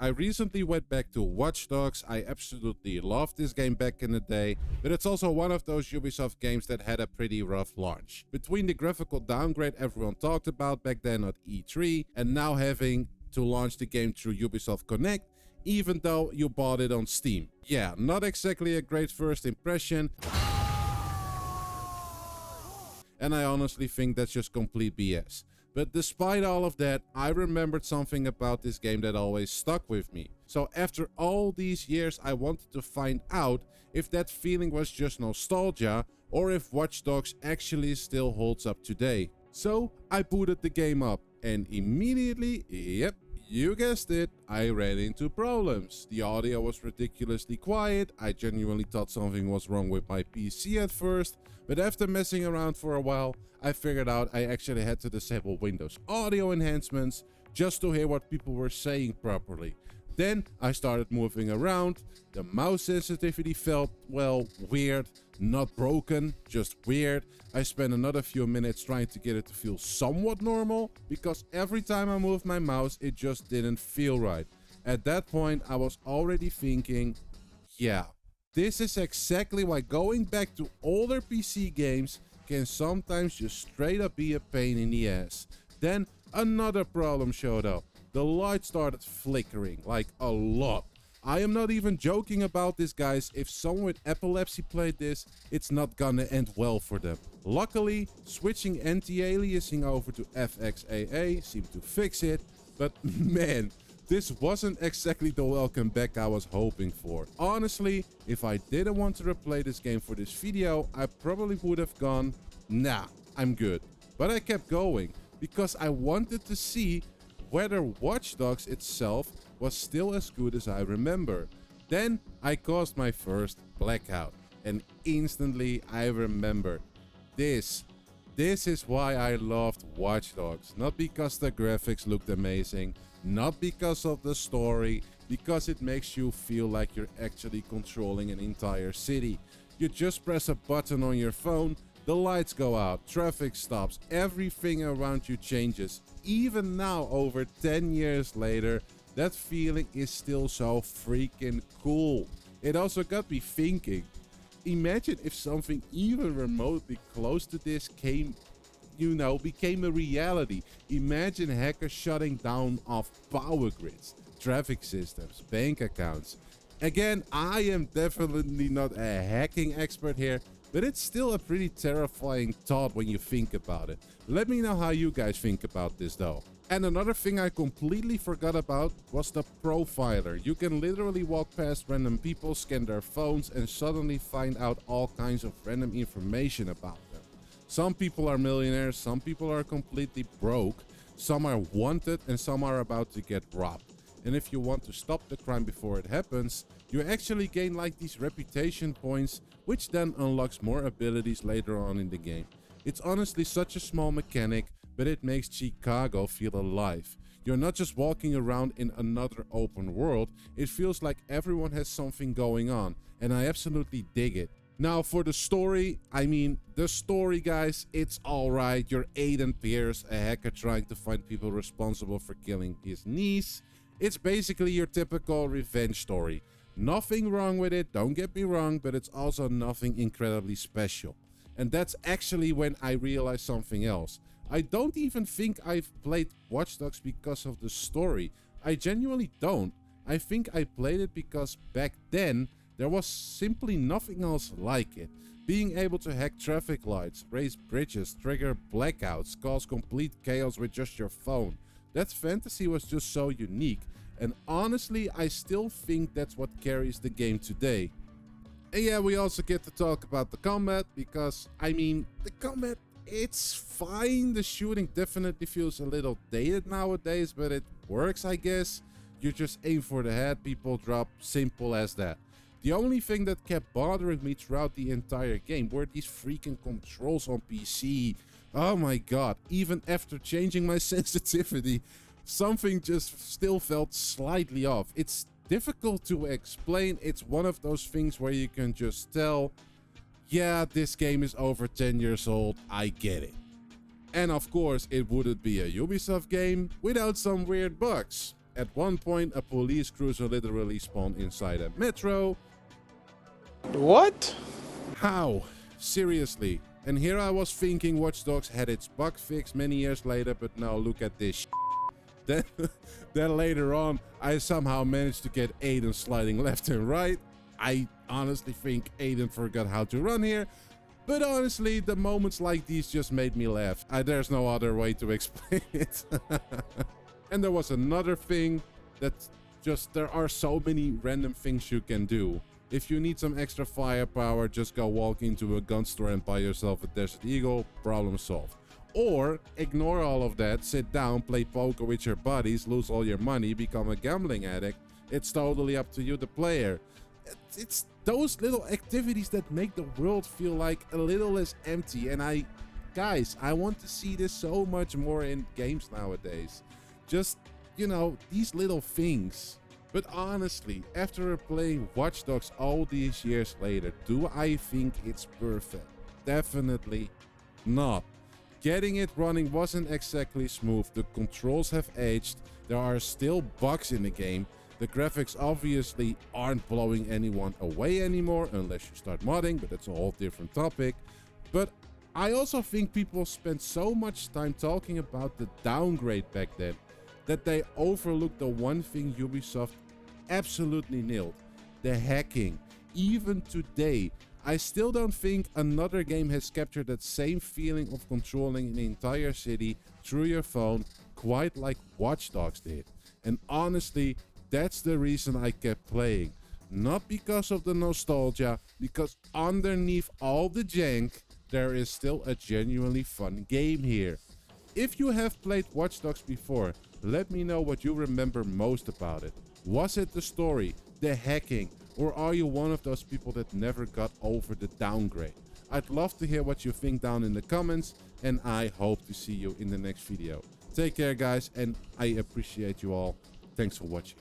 I recently went back to Watch Dogs. I absolutely loved this game back in the day, but it's also one of those Ubisoft games that had a pretty rough launch. Between the graphical downgrade everyone talked about back then at E3 and now having to launch the game through Ubisoft Connect, even though you bought it on Steam. Yeah, not exactly a great first impression. And I honestly think that's just complete BS. But despite all of that, I remembered something about this game that always stuck with me. So after all these years, I wanted to find out if that feeling was just nostalgia or if Watch Dogs actually still holds up today. So I booted the game up and immediately, yep, you guessed it, I ran into problems. The audio was ridiculously quiet. I genuinely thought something was wrong with my PC at first, but after messing around for a while, I figured out I actually had to disable Windows audio enhancements just to hear what people were saying properly. Then I started moving around. The mouse sensitivity felt, well, weird, not broken, just weird. I spent another few minutes trying to get it to feel somewhat normal because every time I moved my mouse, it just didn't feel right. At that point, I was already thinking, yeah, this is exactly why going back to older PC games can sometimes just straight up be a pain in the ass. Then another problem showed up. The light started flickering, like a lot. I am not even joking about this, guys. If someone with epilepsy played this, it's not gonna end well for them. Luckily, switching anti-aliasing over to FXAA seemed to fix it, but man, this wasn't exactly the welcome back I was hoping for. Honestly, if I didn't want to replay this game for this video, I probably would have gone, nah, I'm good. But I kept going, because I wanted to see whether Watch Dogs itself was still as good as I remember. Then I caused my first blackout, and instantly I remembered. This is why I loved Watch Dogs. Not because the graphics looked amazing, not because of the story, because it makes you feel like you're actually controlling an entire city. You just press a button on your phone, the lights go out, traffic stops, everything around you changes. Even now, over 10 years later, that feeling is still so freaking cool. It also got me thinking, imagine if something even remotely close to this became a reality. Imagine hackers shutting down off power grids, traffic systems, bank accounts. Again, I am definitely not a hacking expert here, but it's still a pretty terrifying thought when you think about it. Let me know how you guys think about this though. And another thing I completely forgot about was the profiler. You can literally walk past random people, scan their phones, and suddenly find out all kinds of random information about them. Some people are millionaires, some people are completely broke, some are wanted, and some are about to get robbed. And if you want to stop the crime before it happens, you actually gain like these reputation points, which then unlocks more abilities later on in the game. It's honestly such a small mechanic, but it makes Chicago feel alive. You're not just walking around in another open world, it feels like everyone has something going on, and I absolutely dig it. Now for the story, the story, guys, it's alright. You're Aiden Pierce, a hacker trying to find people responsible for killing his niece. It's basically your typical revenge story. Nothing wrong with it, don't get me wrong, but it's also nothing incredibly special. And that's actually when I realized something else. I don't even think I've played Watch Dogs because of the story. I genuinely don't. I think I played it because back then, there was simply nothing else like it. Being able to hack traffic lights, raise bridges, trigger blackouts, cause complete chaos with just your phone. That fantasy was just so unique, and honestly, I still think that's what carries the game today. And yeah, we also get to talk about the combat, because, the combat, it's fine. The shooting definitely feels a little dated nowadays, but it works, I guess. You just aim for the head, people drop, simple as that. The only thing that kept bothering me throughout the entire game were these freaking controls on PC. Oh my god, even after changing my sensitivity, something just still felt slightly off. It's difficult to explain. It's one of those things where you can just tell, yeah, this game is over 10 years old, I get it. And of course, it wouldn't be a Ubisoft game without some weird bugs. At one point, a police cruiser literally spawned inside a metro. What? How? Seriously. And here I was thinking Watch Dogs had its bug fixed many years later, but now look at this Then, then later on, I somehow managed to get Aiden sliding left and right. I honestly think Aiden forgot how to run here. But honestly, the moments like these just made me laugh. There's no other way to explain it. And there was another thing that there are so many random things you can do. If you need some extra firepower, just go walk into a gun store and buy yourself a Desert Eagle, problem solved. Or ignore all of that, sit down, play poker with your buddies, lose all your money, become a gambling addict. It's totally up to you, the player. It's those little activities that make the world feel like a little less empty. And guys, I want to see this so much more in games nowadays. Just, you know, these little things. But honestly, after playing Watch Dogs all these years later, do I think it's perfect? Definitely not. Getting it running wasn't exactly smooth, the controls have aged, there are still bugs in the game, the graphics obviously aren't blowing anyone away anymore unless you start modding, but that's a whole different topic. But I also think people spent so much time talking about the downgrade back then that they overlooked the one thing Ubisoft absolutely nailed: the hacking. Even today, I still don't think another game has captured that same feeling of controlling an entire city through your phone quite like Watch Dogs did. And honestly, that's the reason I kept playing. Not because of the nostalgia, because underneath all the jank, there is still a genuinely fun game here. If you have played Watch Dogs before, let me know what you remember most about it. Was it the story, the hacking, or are you one of those people that never got over the downgrade? I'd love to hear what you think down in the comments, and I hope to see you in the next video. Take care guys, and I appreciate you all. Thanks for watching.